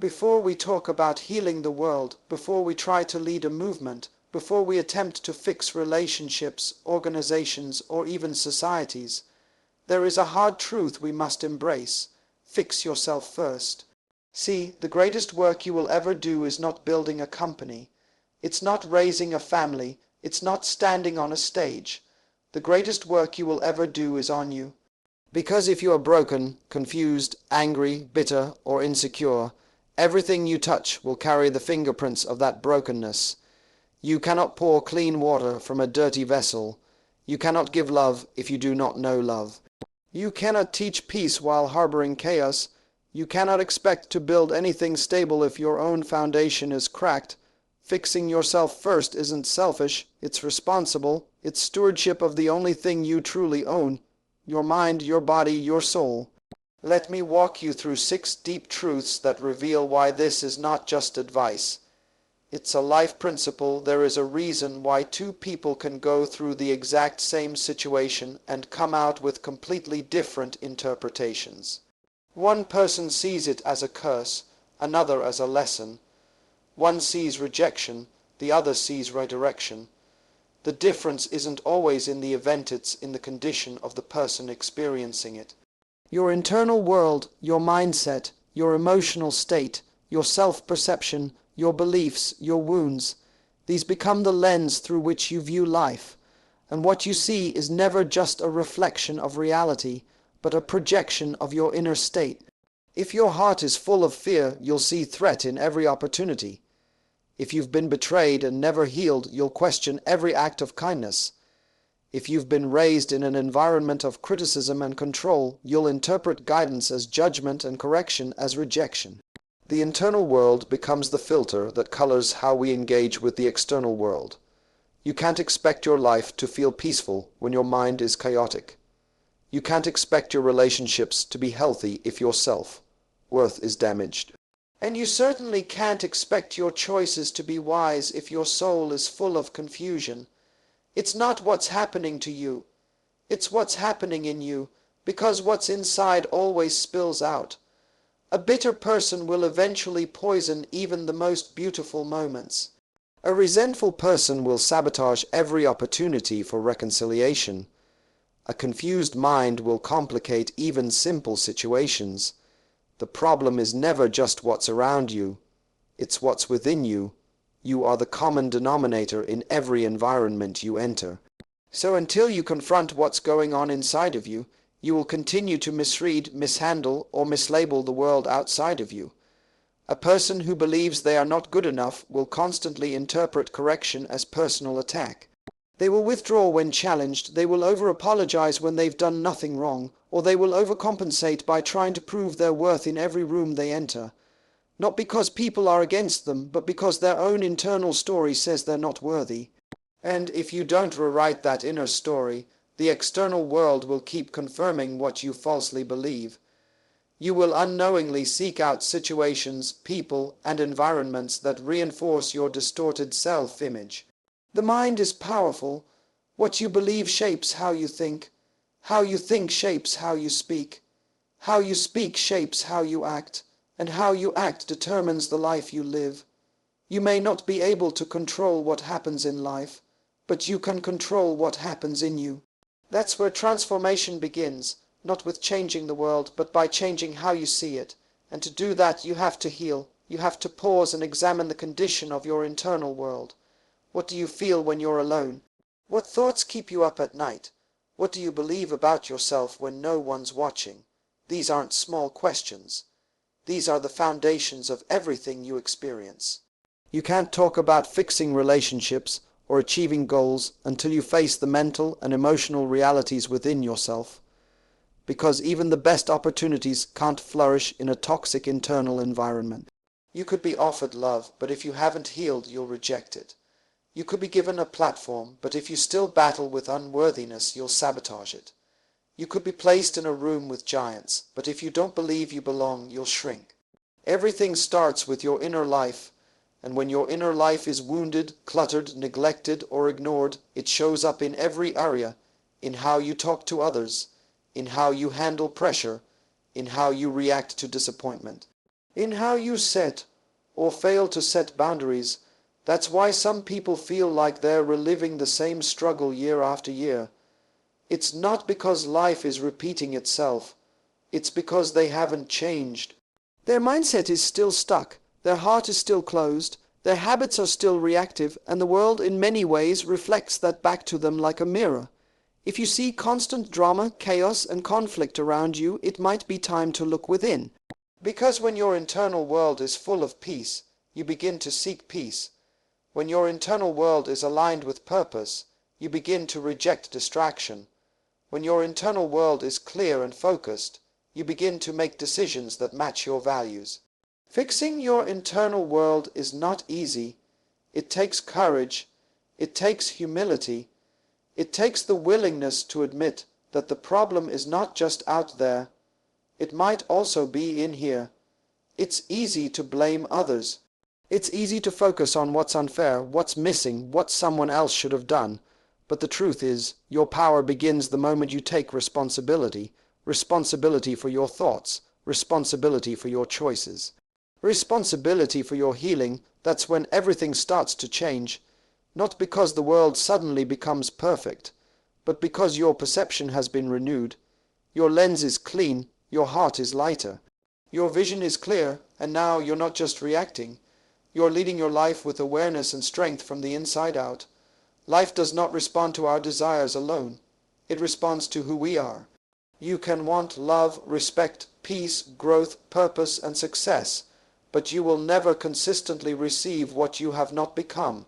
Before we talk about healing the world, before we try to lead a movement, before we attempt to fix relationships, organizations, or even societies, there is a hard truth we must embrace. Fix yourself first. See, the greatest work you will ever do is not building a company. It's not raising a family. It's not standing on a stage. The greatest work you will ever do is on you. Because if you are broken, confused, angry, bitter, or insecure, everything you touch will carry the fingerprints of that brokenness. You cannot pour clean water from a dirty vessel. You cannot give love if you do not know love. You cannot teach peace while harboring chaos. You cannot expect to build anything stable if your own foundation is cracked. Fixing yourself first isn't selfish, it's responsible, it's stewardship of the only thing you truly own, your mind, your body, your soul. Let me walk you through 6 deep truths that reveal why this is not just advice. It's a life principle. There is a reason why 2 people can go through the exact same situation and come out with completely different interpretations. One person sees it as a curse, another as a lesson. One sees rejection, the other sees redirection. The difference isn't always in the event, it's in the condition of the person experiencing it. Your internal world, your mindset, your emotional state, your self-perception, your beliefs, your wounds, these become the lens through which you view life, and what you see is never just a reflection of reality, but a projection of your inner state. If your heart is full of fear, you'll see threat in every opportunity. If you've been betrayed and never healed, you'll question every act of kindness. If you've been raised in an environment of criticism and control, you'll interpret guidance as judgment and correction as rejection. The internal world becomes the filter that colors how we engage with the external world. You can't expect your life to feel peaceful when your mind is chaotic. You can't expect your relationships to be healthy if your self-worth is damaged. And you certainly can't expect your choices to be wise if your soul is full of confusion. It's not what's happening to you. It's what's happening in you, because what's inside always spills out. A bitter person will eventually poison even the most beautiful moments. A resentful person will sabotage every opportunity for reconciliation. A confused mind will complicate even simple situations. The problem is never just what's around you. It's what's within you. You are the common denominator in every environment you enter. So until you confront what's going on inside of you, you will continue to misread, mishandle, or mislabel the world outside of you. A person who believes they are not good enough will constantly interpret correction as personal attack. They will withdraw when challenged, they will over-apologize when they've done nothing wrong, or they will overcompensate by trying to prove their worth in every room they enter. Not because people are against them, but because their own internal story says they're not worthy. And if you don't rewrite that inner story, the external world will keep confirming what you falsely believe. You will unknowingly seek out situations, people, and environments that reinforce your distorted self-image. The mind is powerful. What you believe shapes how you think. How you think shapes how you speak. How you speak shapes how you act. And how you act determines the life you live. You may not be able to control what happens in life, but you can control what happens in you. That's where transformation begins, not with changing the world, but by changing how you see it. And to do that, you have to heal. You have to pause and examine the condition of your internal world. What do you feel when you're alone? What thoughts keep you up at night? What do you believe about yourself when no one's watching? These aren't small questions. These are the foundations of everything you experience. You can't talk about fixing relationships or achieving goals until you face the mental and emotional realities within yourself. Because even the best opportunities can't flourish in a toxic internal environment. You could be offered love, but if you haven't healed, you'll reject it. You could be given a platform, but if you still battle with unworthiness, you'll sabotage it. You could be placed in a room with giants, but if you don't believe you belong, you'll shrink. Everything starts with your inner life, and when your inner life is wounded, cluttered, neglected, or ignored, it shows up in every area, in how you talk to others, in how you handle pressure, in how you react to disappointment. in how you set or fail to set boundaries. That's why some people feel like they're reliving the same struggle year after year. It's not because life is repeating itself. It's because they haven't changed. Their mindset is still stuck, their heart is still closed, their habits are still reactive, and the world in many ways reflects that back to them like a mirror. If you see constant drama, chaos, and conflict around you, it might be time to look within. Because when your internal world is full of peace, you begin to seek peace. When your internal world is aligned with purpose, you begin to reject distraction. When your internal world is clear and focused, you begin to make decisions that match your values. Fixing your internal world is not easy. It takes courage. It takes humility. It takes the willingness to admit that the problem is not just out there. It might also be in here. It's easy to blame others. It's easy to focus on what's unfair, what's missing, what someone else should have done. But the truth is, your power begins the moment you take responsibility. Responsibility for your thoughts. Responsibility for your choices. Responsibility for your healing. That's when everything starts to change. Not because the world suddenly becomes perfect, but because your perception has been renewed. Your lens is clean, your heart is lighter. Your vision is clear, and now you're not just reacting. You're leading your life with awareness and strength from the inside out. Life does not respond to our desires alone. It responds to who we are. You can want love, respect, peace, growth, purpose, and success, but you will never consistently receive what you have not become.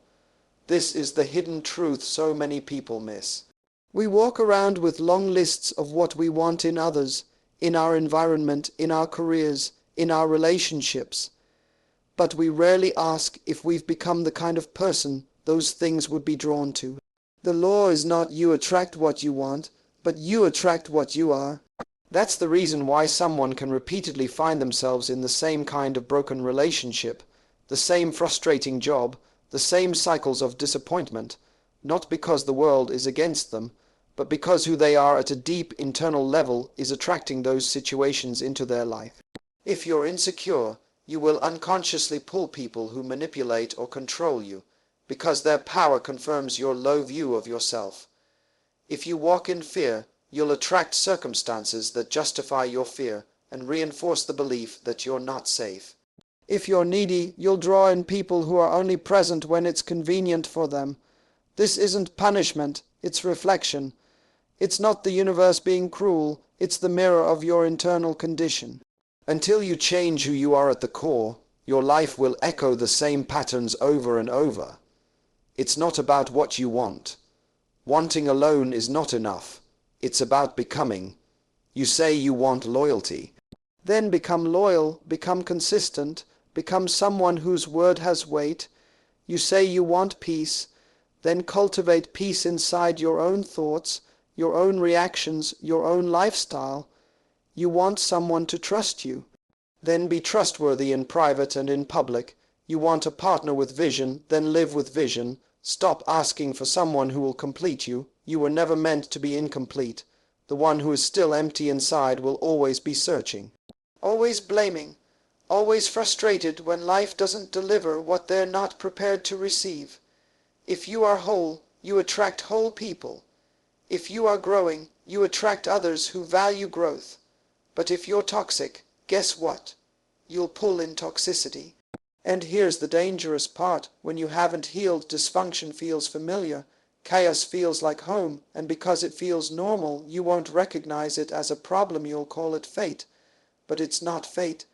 This is the hidden truth so many people miss. We walk around with long lists of what we want in others, in our environment, in our careers, in our relationships. But we rarely ask if we've become the kind of person those things would be drawn to. The law is not you attract what you want, but you attract what you are. That's the reason why someone can repeatedly find themselves in the same kind of broken relationship, the same frustrating job, the same cycles of disappointment, not because the world is against them, but because who they are at a deep internal level is attracting those situations into their life. If you're insecure, you will unconsciously pull people who manipulate or control you, because their power confirms your low view of yourself. If you walk in fear, you'll attract circumstances that justify your fear and reinforce the belief that you're not safe. If you're needy, you'll draw in people who are only present when it's convenient for them. This isn't punishment, it's reflection. It's not the universe being cruel, it's the mirror of your internal condition. Until you change who you are at the core, your life will echo the same patterns over and over. It's not about what you want. Wanting alone is not enough. It's about becoming. You say you want loyalty. Then become loyal, become consistent, become someone whose word has weight. You say you want peace. Then cultivate peace inside your own thoughts, your own reactions, your own lifestyle. You want someone to trust you. Then be trustworthy in private and in public. You want a partner with vision, then live with vision. Stop asking for someone who will complete you. You were never meant to be incomplete. The one who is still empty inside will always be searching. Always blaming. Always frustrated when life doesn't deliver what they're not prepared to receive. If you are whole, you attract whole people. If you are growing, you attract others who value growth. But if you're toxic, guess what? You'll pull in toxicity. And here's the dangerous part. When you haven't healed, dysfunction feels familiar. Chaos feels like home, and because it feels normal, you won't recognize it as a problem. You'll call it fate. But it's not fate.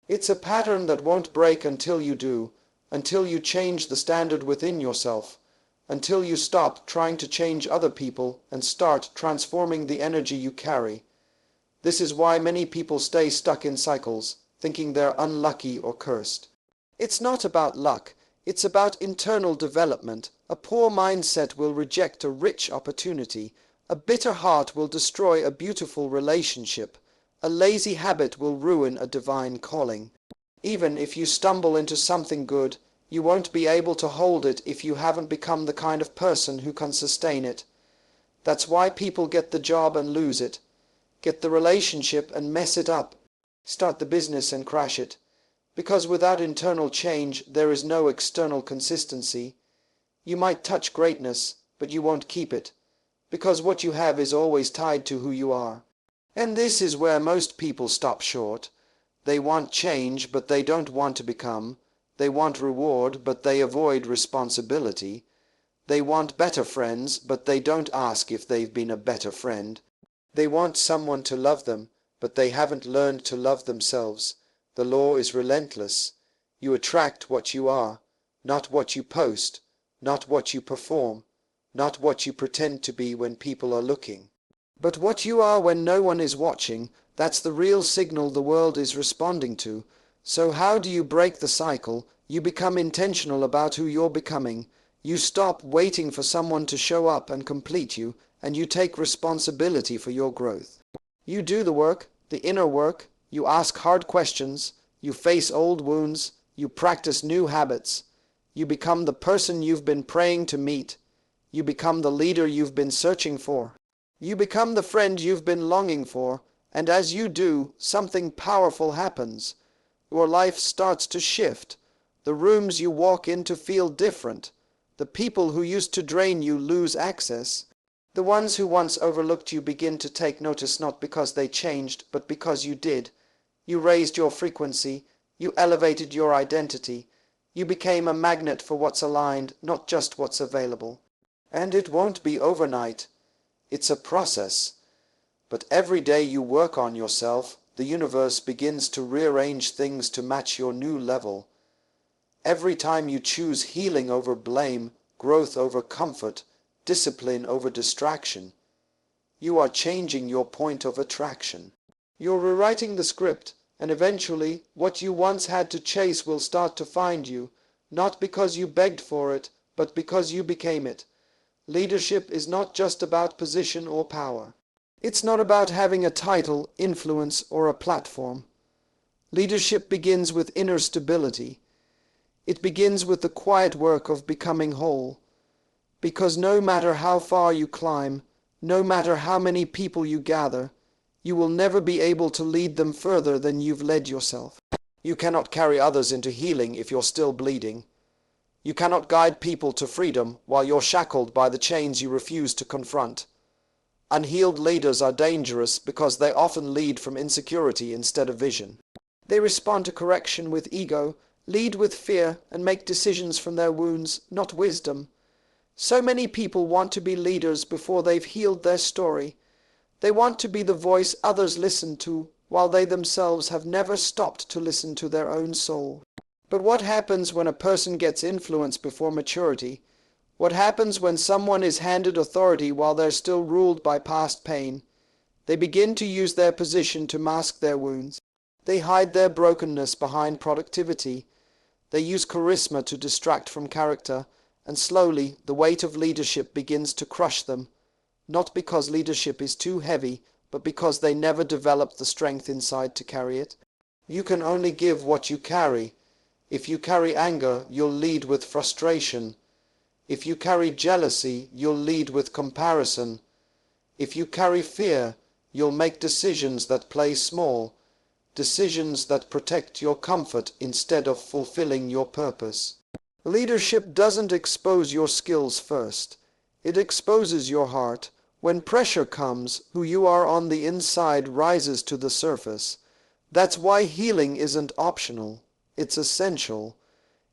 It's a pattern that won't break until you do, until you change the standard within yourself, until you stop trying to change other people and start transforming the energy you carry. This is why many people stay stuck in cycles, thinking they're unlucky or cursed. It's not about luck, it's about internal development. A poor mindset will reject a rich opportunity. A bitter heart will destroy a beautiful relationship. A lazy habit will ruin a divine calling. Even if you stumble into something good, you won't be able to hold it if you haven't become the kind of person who can sustain it. That's why people get the job and lose it. Get the relationship and mess it up. Start the business and crash it. Because without internal change, there is no external consistency. You might touch greatness, but you won't keep it, because what you have is always tied to who you are. And this is where most people stop short. They want change, but they don't want to become. They want reward, but they avoid responsibility. They want better friends, but they don't ask if they've been a better friend. They want someone to love them, but they haven't learned to love themselves. The law is relentless. You attract what you are, not what you post, not what you perform, not what you pretend to be when people are looking. But what you are when no one is watching, that's the real signal the world is responding to. So how do you break the cycle? You become intentional about who you're becoming. You stop waiting for someone to show up and complete you, and you take responsibility for your growth. You do the work, the inner work. You ask hard questions. You face old wounds. You practice new habits. You become the person you've been praying to meet. You become the leader you've been searching for. You become the friend you've been longing for. And as you do, something powerful happens. Your life starts to shift. The rooms you walk into feel different. The people who used to drain you lose access. The ones who once overlooked you begin to take notice, not because they changed, but because you did. You raised your frequency. You elevated your identity. You became a magnet for what's aligned, not just what's available. And it won't be overnight. It's a process. But every day you work on yourself, the universe begins to rearrange things to match your new level. Every time you choose healing over blame, growth over comfort, discipline over distraction, you are changing your point of attraction. You're rewriting the script, and eventually what you once had to chase will start to find you, not because you begged for it, but because you became it. Leadership is not just about position or power. It's not about having a title, influence, or a platform. Leadership begins with inner stability. It begins with the quiet work of becoming whole. Because no matter how far you climb, no matter how many people you gather, you will never be able to lead them further than you've led yourself. You cannot carry others into healing if you're still bleeding. You cannot guide people to freedom while you're shackled by the chains you refuse to confront. Unhealed leaders are dangerous because they often lead from insecurity instead of vision. They respond to correction with ego, lead with fear, and make decisions from their wounds, not wisdom. So many people want to be leaders before they've healed their story. They want to be the voice others listen to, while they themselves have never stopped to listen to their own soul. But what happens when a person gets influence before maturity? What happens when someone is handed authority while they're still ruled by past pain? They begin to use their position to mask their wounds. They hide their brokenness behind productivity. They use charisma to distract from character, and slowly the weight of leadership begins to crush them, not because leadership is too heavy, but because they never developed the strength inside to carry it. You can only give what you carry. If you carry anger, you'll lead with frustration. If you carry jealousy, you'll lead with comparison. If you carry fear, you'll make decisions that play small, decisions that protect your comfort instead of fulfilling your purpose. Leadership doesn't expose your skills first. It exposes your heart. When pressure comes, who you are on the inside rises to the surface. That's why healing isn't optional. It's essential.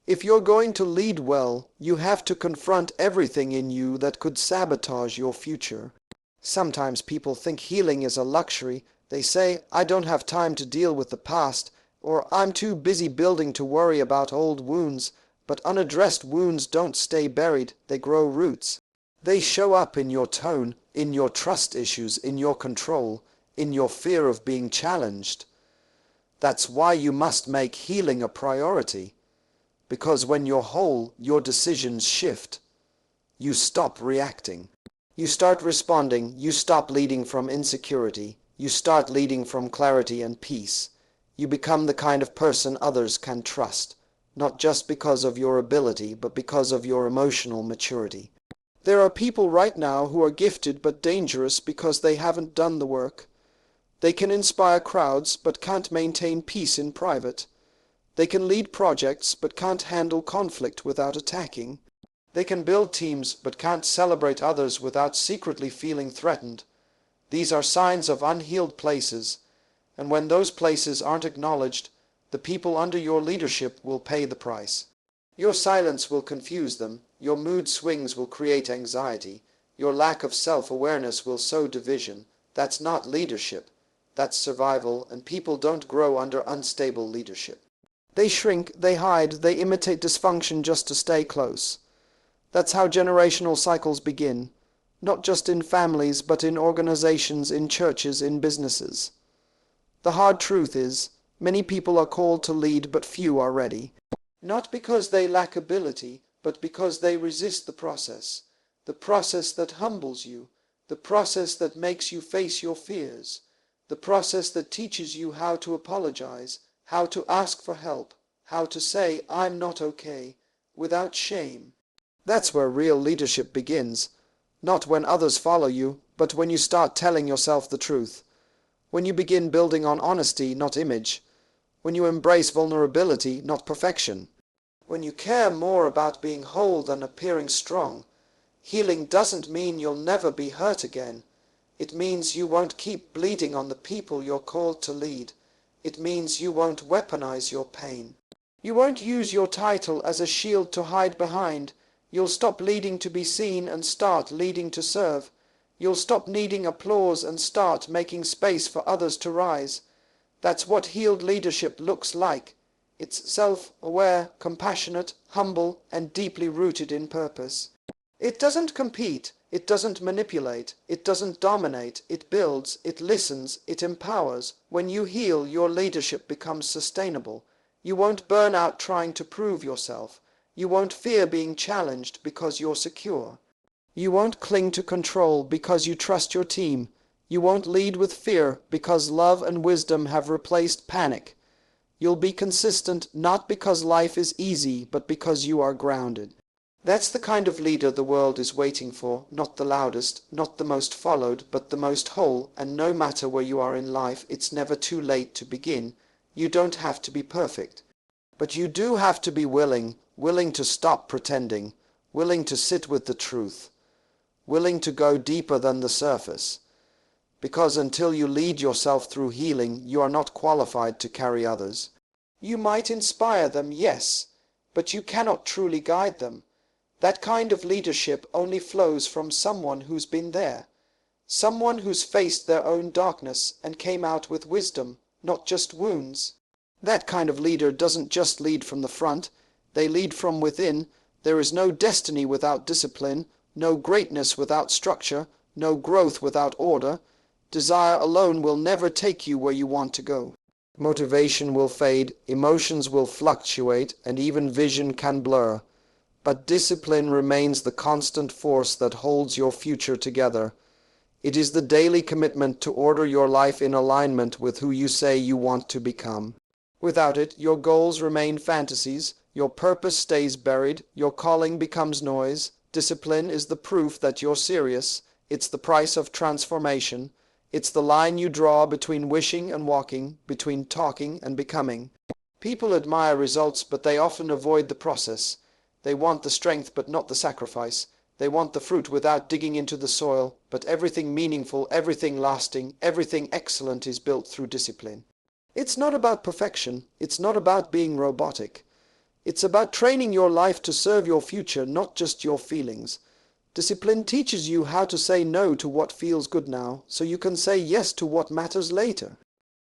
If you're going to lead well, you have to confront everything in you that could sabotage your future. Sometimes people think healing is a luxury. They say, I don't have time to deal with the past, or I'm too busy building to worry about old wounds. But unaddressed wounds don't stay buried, they grow roots. They show up in your tone, in your trust issues, in your control, in your fear of being challenged. That's why you must make healing a priority. Because when you're whole, your decisions shift. You stop reacting. You start responding. You stop leading from insecurity. You start leading from clarity and peace. You become the kind of person others can trust, not just because of your ability, but because of your emotional maturity. There are people right now who are gifted but dangerous because they haven't done the work. They can inspire crowds but can't maintain peace in private. They can lead projects but can't handle conflict without attacking. They can build teams but can't celebrate others without secretly feeling threatened. These are signs of unhealed places, and when those places aren't acknowledged, the people under your leadership will pay the price. Your silence will confuse them, your mood swings will create anxiety, your lack of self-awareness will sow division. That's not leadership, that's survival, and people don't grow under unstable leadership. They shrink, they hide, they imitate dysfunction just to stay close. That's how generational cycles begin, not just in families, but in organizations, in churches, in businesses. The hard truth is, many people are called to lead, but few are ready. Not because they lack ability, but because they resist the process that humbles you, the process that makes you face your fears, the process that teaches you how to apologize, how to ask for help, how to say, "I'm not okay," without shame. That's where real leadership begins, not when others follow you, but when you start telling yourself the truth. When you begin building on honesty, not image. When you embrace vulnerability, not perfection. When you care more about being whole than appearing strong. Healing doesn't mean you'll never be hurt again. It means you won't keep bleeding on the people you're called to lead. It means you won't weaponize your pain. You won't use your title as a shield to hide behind. You'll stop leading to be seen and start leading to serve. You'll stop needing applause and start making space for others to rise. That's what healed leadership looks like. It's self-aware, compassionate, humble, and deeply rooted in purpose. It doesn't compete, it doesn't manipulate, it doesn't dominate, it builds, it listens, it empowers. When you heal, your leadership becomes sustainable. You won't burn out trying to prove yourself. You won't fear being challenged because you're secure. You won't cling to control because you trust your team. You won't lead with fear because love and wisdom have replaced panic. You'll be consistent not because life is easy, but because you are grounded. That's the kind of leader the world is waiting for, not the loudest, not the most followed, but the most whole, and no matter where you are in life, it's never too late to begin. You don't have to be perfect. But you do have to be willing to stop pretending, willing to sit with the truth, willing to go deeper than the surface. Because until you lead yourself through healing, you are not qualified to carry others. You might inspire them, yes, but you cannot truly guide them. That kind of leadership only flows from someone who's been there, someone who's faced their own darkness and came out with wisdom, not just wounds. That kind of leader doesn't just lead from the front, they lead from within. There is no destiny without discipline, no greatness without structure, no growth without order. Desire alone will never take you where you want to go. Motivation will fade, emotions will fluctuate, and even vision can blur. But discipline remains the constant force that holds your future together. It is the daily commitment to order your life in alignment with who you say you want to become. Without it, your goals remain fantasies, your purpose stays buried, your calling becomes noise. Discipline is the proof that you're serious. It's the price of transformation. It's the line you draw between wishing and walking, between talking and becoming. People admire results, but they often avoid the process. They want the strength, but not the sacrifice. They want the fruit without digging into the soil, but everything meaningful, everything lasting, everything excellent is built through discipline. It's not about perfection. It's not about being robotic. It's about training your life to serve your future, not just your feelings. Discipline teaches you how to say no to what feels good now, so you can say yes to what matters later.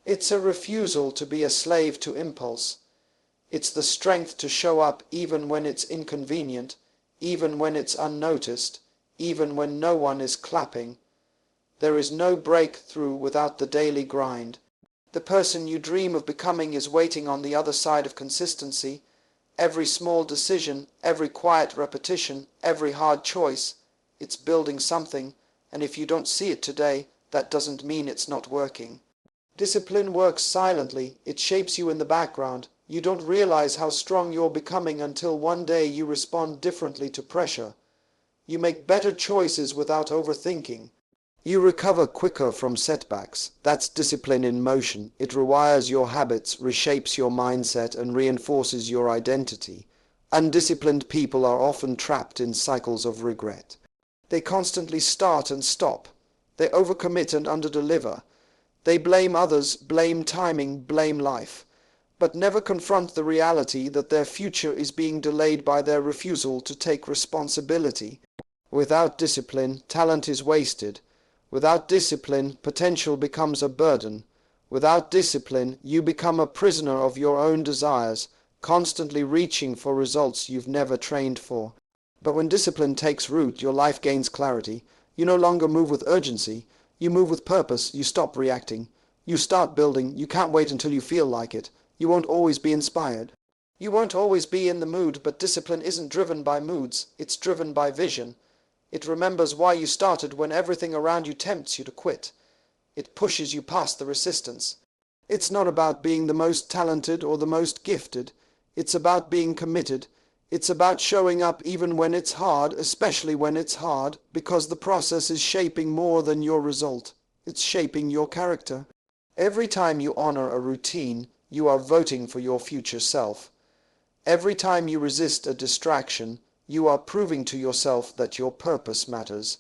It's a refusal to be a slave to impulse. It's the strength to show up even when it's inconvenient, even when it's unnoticed, even when no one is clapping. There is no breakthrough without the daily grind. The person you dream of becoming is waiting on the other side of consistency. Every small decision, every quiet repetition, every hard choice, it's building something, and if you don't see it today, that doesn't mean it's not working. Discipline works silently. It shapes you in the background. You don't realize how strong you're becoming until one day you respond differently to pressure. You make better choices without overthinking. You recover quicker from setbacks. That's discipline in motion. It rewires your habits, reshapes your mindset, and reinforces your identity. Undisciplined people are often trapped in cycles of regret. They constantly start and stop. They overcommit and underdeliver. They blame others, blame timing, blame life, but never confront the reality that their future is being delayed by their refusal to take responsibility. Without discipline, talent is wasted. Without discipline, potential becomes a burden. Without discipline, you become a prisoner of your own desires, constantly reaching for results you've never trained for. But when discipline takes root, your life gains clarity. You no longer move with urgency. You move with purpose. You stop reacting. You start building. You can't wait until you feel like it. You won't always be inspired. You won't always be in the mood, but discipline isn't driven by moods. It's driven by vision. It remembers why you started when everything around you tempts you to quit. It pushes you past the resistance. It's not about being the most talented or the most gifted. It's about being committed. It's about showing up even when it's hard, especially when it's hard, because the process is shaping more than your result. It's shaping your character. Every time you honor a routine, you are voting for your future self. Every time you resist a distraction, you are proving to yourself that your purpose matters.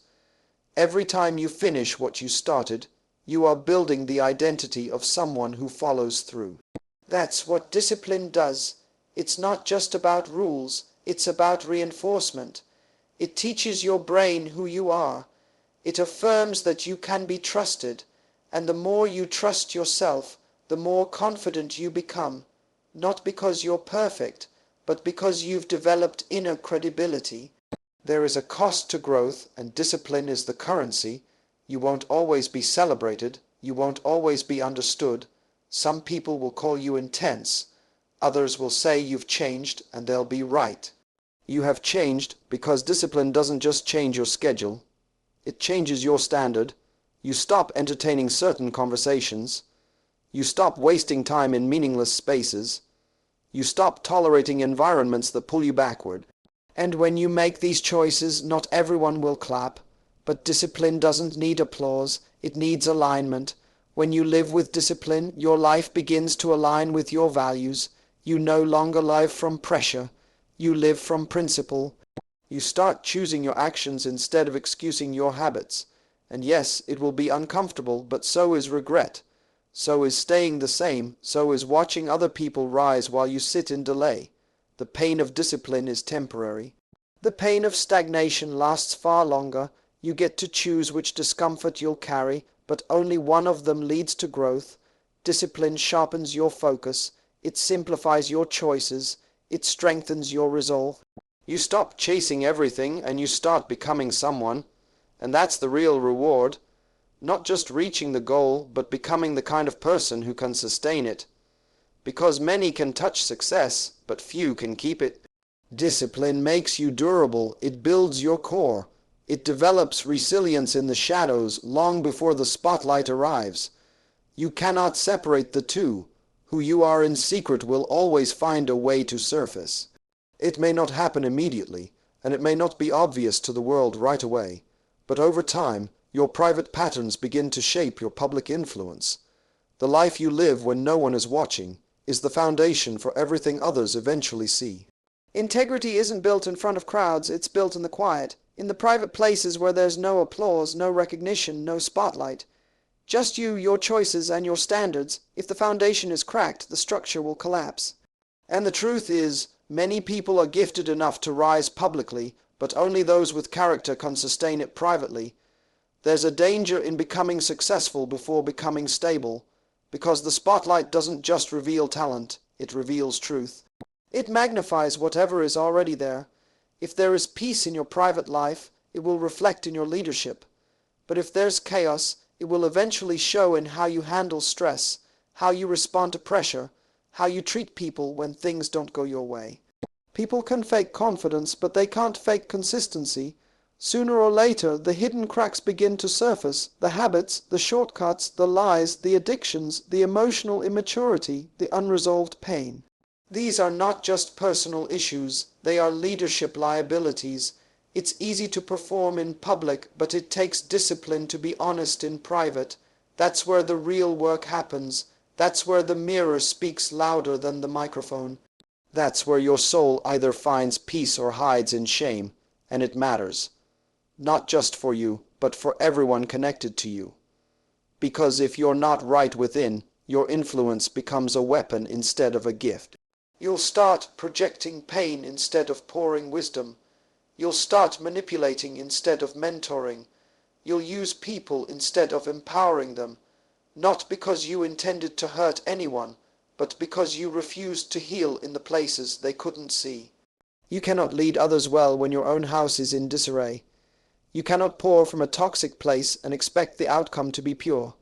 Every time you finish what you started, you are building the identity of someone who follows through. That's what discipline does. It's not just about rules, it's about reinforcement. It teaches your brain who you are. It affirms that you can be trusted, and the more you trust yourself, the more confident you become, not because you're perfect, but because you've developed inner credibility. There is a cost to growth, and discipline is the currency. You won't always be celebrated. You won't always be understood. Some people will call you intense. Others will say you've changed, and they'll be right. You have changed because discipline doesn't just change your schedule. It changes your standard. You stop entertaining certain conversations. You stop wasting time in meaningless spaces. You stop tolerating environments that pull you backward. And when you make these choices, not everyone will clap. But discipline doesn't need applause. It needs alignment. When you live with discipline, your life begins to align with your values. You no longer live from pressure. You live from principle. You start choosing your actions instead of excusing your habits. And yes, it will be uncomfortable, but so is regret. So is staying the same. So is watching other people rise while you sit in delay. The pain of discipline is temporary. The pain of stagnation lasts far longer. You get to choose which discomfort you'll carry, but only one of them leads to growth. Discipline sharpens your focus. It simplifies your choices. It strengthens your resolve. You stop chasing everything and you start becoming someone. And that's the real reward. Not just reaching the goal, but becoming the kind of person who can sustain it. Because many can touch success, but few can keep it. Discipline makes you durable. It builds your core. It develops resilience in the shadows long before the spotlight arrives. You cannot separate the two. Who you are in secret will always find a way to surface. It may not happen immediately, and it may not be obvious to the world right away, but over time, your private patterns begin to shape your public influence. The life you live when no one is watching is the foundation for everything others eventually see. Integrity isn't built in front of crowds, it's built in the quiet, in the private places where there's no applause, no recognition, no spotlight. Just you, your choices, and your standards. If the foundation is cracked, the structure will collapse. And the truth is, many people are gifted enough to rise publicly, but only those with character can sustain it privately. There's a danger in becoming successful before becoming stable, because the spotlight doesn't just reveal talent, it reveals truth. It magnifies whatever is already there. If there is peace in your private life, it will reflect in your leadership. But if there's chaos, it will eventually show in how you handle stress, how you respond to pressure, how you treat people when things don't go your way. People can fake confidence, but they can't fake consistency. Sooner or later, the hidden cracks begin to surface, the habits, the shortcuts, the lies, the addictions, the emotional immaturity, the unresolved pain. These are not just personal issues, they are leadership liabilities. It's easy to perform in public, but it takes discipline to be honest in private. That's where the real work happens. That's where the mirror speaks louder than the microphone. That's where your soul either finds peace or hides in shame, and it matters. Not just for you, but for everyone connected to you. Because if you're not right within, your influence becomes a weapon instead of a gift. You'll start projecting pain instead of pouring wisdom. You'll start manipulating instead of mentoring. You'll use people instead of empowering them, not because you intended to hurt anyone, but because you refused to heal in the places they couldn't see. You cannot lead others well when your own house is in disarray. You cannot pour from a toxic place and expect the outcome to be pure.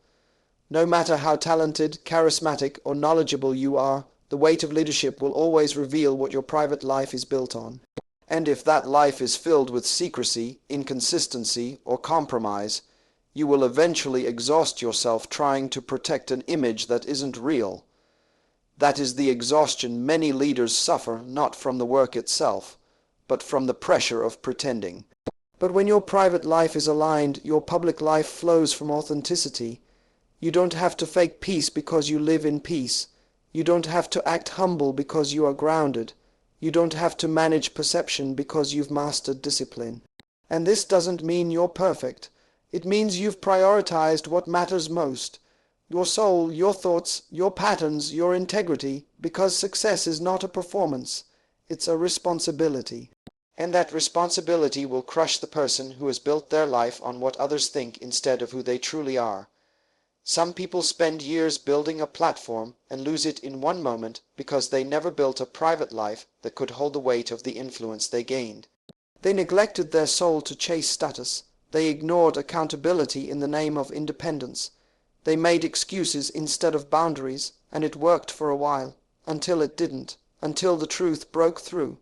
No matter how talented, charismatic, or knowledgeable you are, the weight of leadership will always reveal what your private life is built on. And if that life is filled with secrecy, inconsistency, or compromise, you will eventually exhaust yourself trying to protect an image that isn't real. That is the exhaustion many leaders suffer, not from the work itself, but from the pressure of pretending. But when your private life is aligned, your public life flows from authenticity. You don't have to fake peace because you live in peace. You don't have to act humble because you are grounded. You don't have to manage perception because you've mastered discipline. And this doesn't mean you're perfect. It means you've prioritized what matters most. Your soul, your thoughts, your patterns, your integrity, because success is not a performance. It's a responsibility. And that responsibility will crush the person who has built their life on what others think instead of who they truly are. Some people spend years building a platform and lose it in one moment because they never built a private life that could hold the weight of the influence they gained. They neglected their soul to chase status. They ignored accountability in the name of independence. They made excuses instead of boundaries, and it worked for a while, until it didn't, until the truth broke through,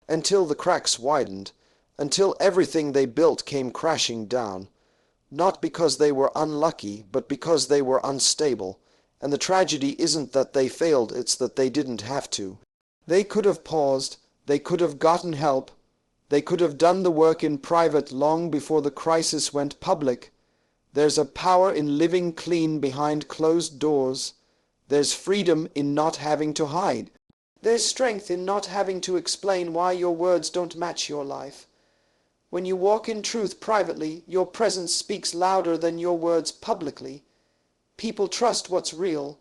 until the cracks widened, until everything they built came crashing down. Not because they were unlucky, but because they were unstable. And the tragedy isn't that they failed, it's that they didn't have to. They could have paused, they could have gotten help, they could have done the work in private long before the crisis went public. There's a power in living clean behind closed doors. There's freedom in not having to hide. There's strength in not having to explain why your words don't match your life. When you walk in truth privately, your presence speaks louder than your words publicly. People trust what's real.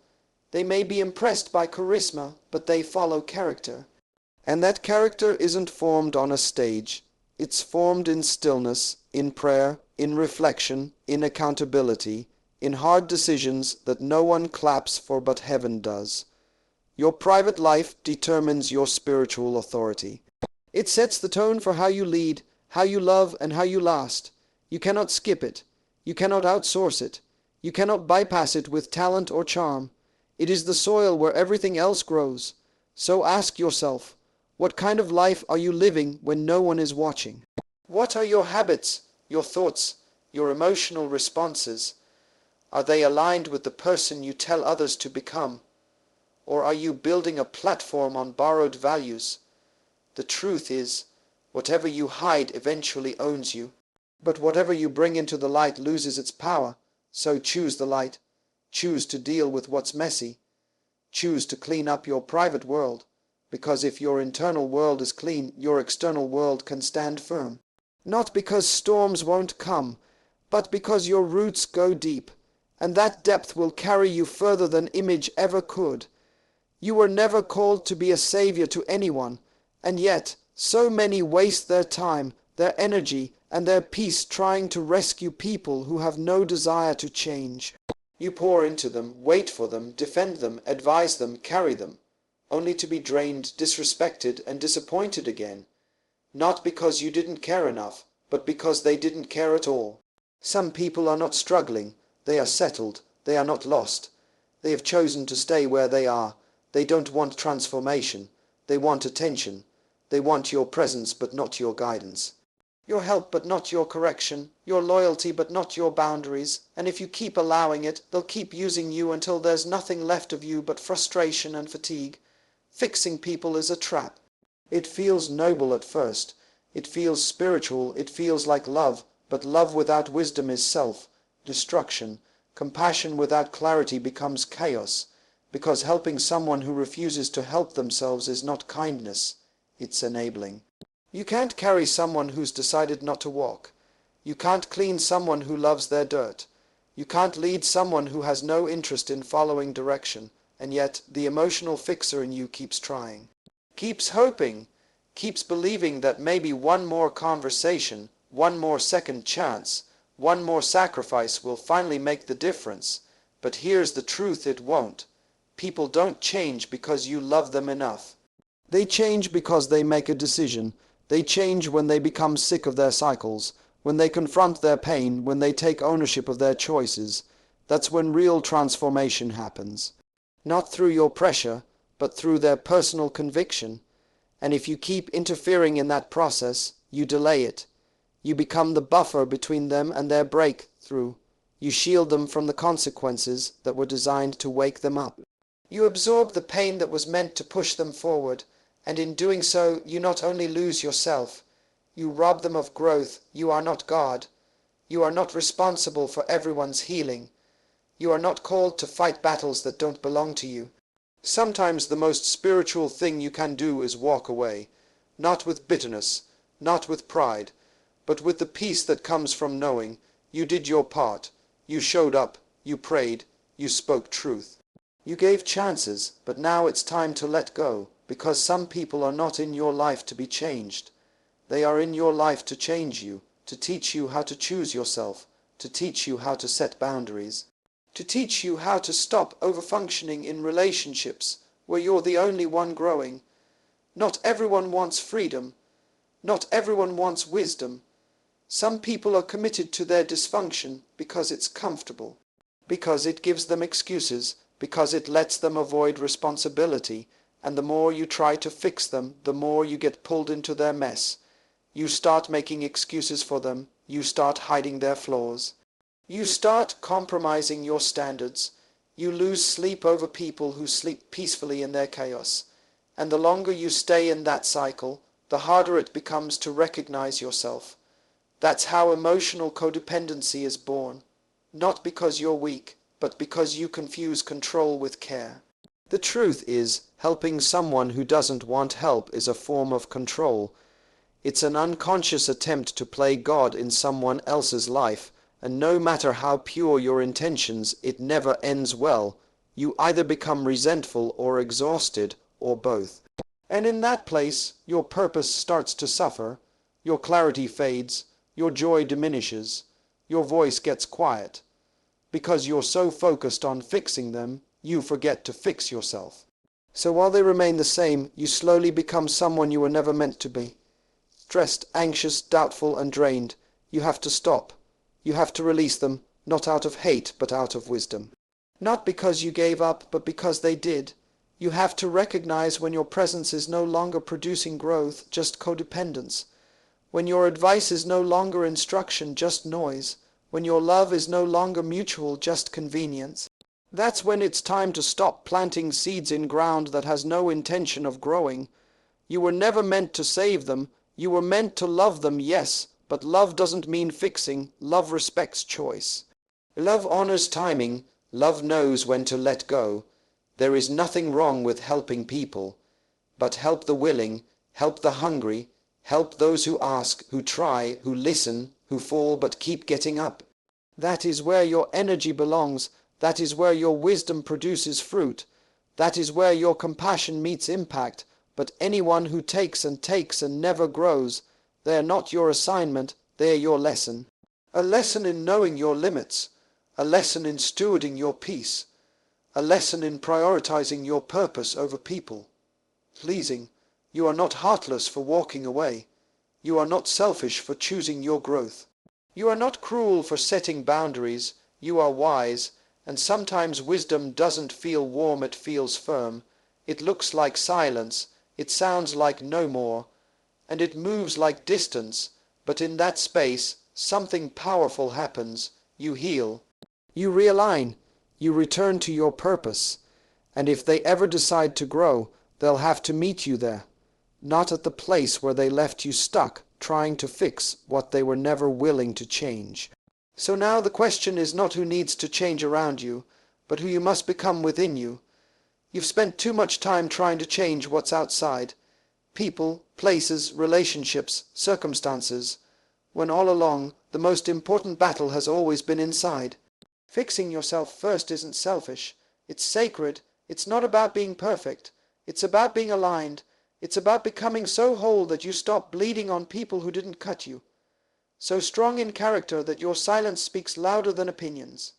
They may be impressed by charisma, but they follow character. And that character isn't formed on a stage. It's formed in stillness, in prayer, in reflection, in accountability, in hard decisions that no one claps for but heaven does. Your private life determines your spiritual authority. It sets the tone for how you lead, how you love, and how you last. You cannot skip it. You cannot outsource it. You cannot bypass it with talent or charm. It is the soil where everything else grows. So ask yourself, what kind of life are you living when no one is watching? What are your habits, your thoughts, your emotional responses? Are they aligned with the person you tell others to become? Or are you building a platform on borrowed values? The truth is, whatever you hide eventually owns you. But whatever you bring into the light loses its power. So choose the light. Choose to deal with what's messy. Choose to clean up your private world. Because if your internal world is clean, your external world can stand firm. Not because storms won't come, but because your roots go deep. And that depth will carry you further than image ever could. You were never called to be a savior to anyone, and yet so many waste their time, their energy, and their peace trying to rescue people who have no desire to change. You pour into them, wait for them, defend them, advise them, carry them, only to be drained, disrespected, and disappointed again. Not because you didn't care enough, but because they didn't care at all. Some people are not struggling, they are settled, they are not lost. They have chosen to stay where they are. They don't want transformation, they want attention. They want your presence but not your guidance. Your help but not your correction, your loyalty but not your boundaries, and if you keep allowing it, they'll keep using you until there's nothing left of you but frustration and fatigue. Fixing people is a trap. It feels noble at first. It feels spiritual, it feels like love, but love without wisdom is self-destruction. Compassion without clarity becomes chaos, because helping someone who refuses to help themselves is not kindness, it's enabling. You can't carry someone who's decided not to walk. You can't clean someone who loves their dirt. You can't lead someone who has no interest in following direction, and yet the emotional fixer in you keeps trying, keeps hoping, keeps believing that maybe one more conversation, one more second chance, one more sacrifice will finally make the difference. But here's the truth: it won't. People don't change because you love them enough. They change because they make a decision. They change when they become sick of their cycles, when they confront their pain, when they take ownership of their choices. That's when real transformation happens. Not through your pressure, but through their personal conviction. And if you keep interfering in that process, you delay it. You become the buffer between them and their breakthrough. You shield them from the consequences that were designed to wake them up. You absorb the pain that was meant to push them forward, and in doing so you not only lose yourself, you rob them of growth. You are not God. You are not responsible for everyone's healing. You are not called to fight battles that don't belong to you. Sometimes the most spiritual thing you can do is walk away, not with bitterness, not with pride, but with the peace that comes from knowing you did your part, you showed up, you prayed, you spoke truth. You gave chances, but now it's time to let go, because some people are not in your life to be changed. They are in your life to change you, to teach you how to choose yourself, to teach you how to set boundaries, to teach you how to stop overfunctioning in relationships where you're the only one growing. Not everyone wants freedom. Not everyone wants wisdom. Some people are committed to their dysfunction because it's comfortable, because it gives them excuses, because it lets them avoid responsibility, and the more you try to fix them, the more you get pulled into their mess. You start making excuses for them, you start hiding their flaws. You start compromising your standards. You lose sleep over people who sleep peacefully in their chaos. And the longer you stay in that cycle, the harder it becomes to recognize yourself. That's how emotional codependency is born. Not because you're weak, but because you confuse control with care. The truth is, helping someone who doesn't want help is a form of control. It's an unconscious attempt to play God in someone else's life, and no matter how pure your intentions, it never ends well. You either become resentful or exhausted, or both. And in that place, your purpose starts to suffer, your clarity fades, your joy diminishes, your voice gets quiet. Because you're so focused on fixing them, you forget to fix yourself. So while they remain the same, you slowly become someone you were never meant to be. Stressed, anxious, doubtful, and drained. You have to stop. You have to release them, not out of hate, but out of wisdom. Not because you gave up, but because they did. You have to recognize when your presence is no longer producing growth, just codependence. When your advice is no longer instruction, just noise. When your love is no longer mutual, just convenience. That's when it's time to stop planting seeds in ground that has no intention of growing. You were never meant to save them. You were meant to love them, yes, but love doesn't mean fixing. Love respects choice. Love honors timing. Love knows when to let go. There is nothing wrong with helping people, but help the willing, help the hungry, help those who ask, who try, who listen, who fall but keep getting up. That is where your energy belongs. That is where your wisdom produces fruit. That is where your compassion meets impact. But anyone who takes and never grows, they are not your assignment, they are your lesson. A lesson in knowing your limits, a lesson in stewarding your peace, a lesson in prioritizing your purpose over people. Pleasing, you are not heartless for walking away. You are not selfish for choosing your growth. You are not cruel for setting boundaries. You are wise, and sometimes wisdom doesn't feel warm, it feels firm. It looks like silence, it sounds like no more, and it moves like distance, but in that space, something powerful happens. You heal. You realign. You return to your purpose. And if they ever decide to grow, they'll have to meet you there, not at the place where they left you stuck, trying to fix what they were never willing to change. So now the question is not who needs to change around you, but who you must become within you. You've spent too much time trying to change what's outside, people, places, relationships, circumstances, when all along the most important battle has always been inside. Fixing yourself first isn't selfish, it's sacred, it's not about being perfect, it's about being aligned, it's about becoming so whole that you stop bleeding on people who didn't cut you, so strong in character that your silence speaks louder than opinions,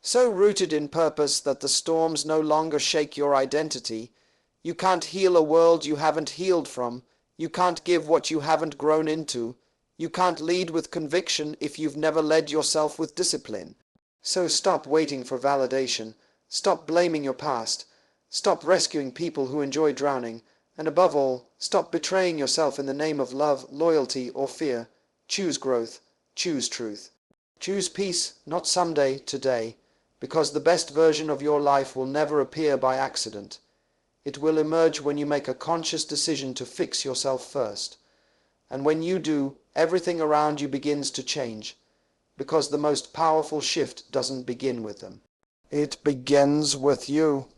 so rooted in purpose that the storms no longer shake your identity. You can't heal a world you haven't healed from, you can't give what you haven't grown into, you can't lead with conviction if you've never led yourself with discipline. So stop waiting for validation, stop blaming your past, stop rescuing people who enjoy drowning, and above all, stop betraying yourself in the name of love, loyalty, or fear. Choose growth, choose truth. Choose peace, not someday, today, because the best version of your life will never appear by accident. It will emerge when you make a conscious decision to fix yourself first. And when you do, everything around you begins to change, because the most powerful shift doesn't begin with them. It begins with you.